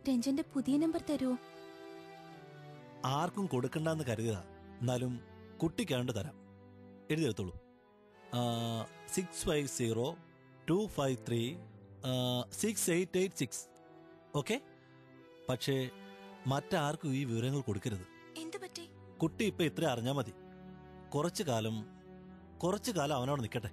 രഞ്ജന്റെ പുതിയ നമ്പർ തരുമോ? ആർക്കും കൊടുക്കണ്ടെന്ന് കരുതുക. എന്നാലും കുട്ടിക്കാണ്ട് തരാം. എഴുതിയെടുത്തോളൂ. 650-253-6886. ഓക്കെ? പക്ഷേ മറ്റാർക്കും ഈ വിവരങ്ങൾ കൊടുക്കരുത്. എന്തു പറ്റി? കുട്ടി ഇപ്പൊ ഇത്ര അറിഞ്ഞാ മതി. കുറച്ചു കാലം അവനോട് നിൽക്കട്ടെ.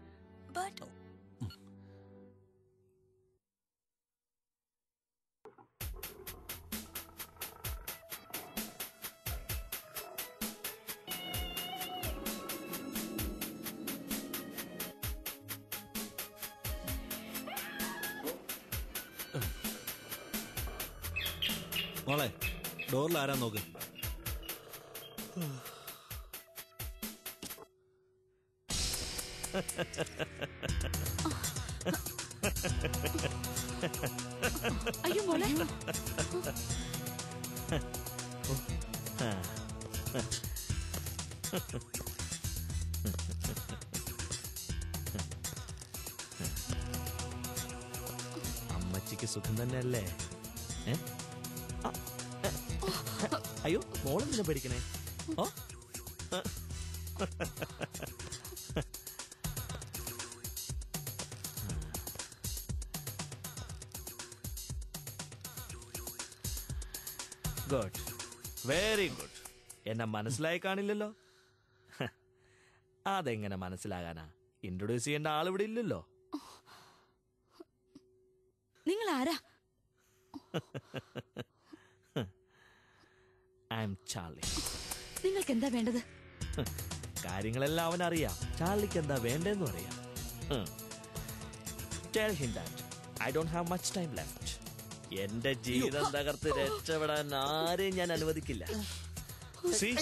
മോളെ, ഡോറിൽ ആരാ നോക്ക്. അയ്യോ മോളെ. അമ്മച്ചിക്ക് സുഖം തന്നെയല്ലേ? അയ്യോ, മോളെന്തിനാ പേടിക്കണേ? Good, very good. എന്നെ മനസ്സിലായി കാണില്ലല്ലോ. അതെങ്ങനെ മനസ്സിലാകാനാ? ഇൻട്രൊഡ്യൂസ് ചെയ്യേണ്ട ആളിവിടെ ഇല്ലല്ലോ. നിങ്ങൾ ആരാ? I am Charlie. നിങ്ങൾക്ക് എന്താ വേണ്ടത്? കാര്യങ്ങളെല്ലാം അവനറിയാം. ചാർലിക്ക് എന്താ വേണ്ടെന്നും അറിയാം. Tell him that I don't have much time left. എന്റെ ജീവിതം തകർത്ത് രക്ഷപ്പെടാൻ ആരെയും ഞാൻ അനുവദിക്കില്ല. See?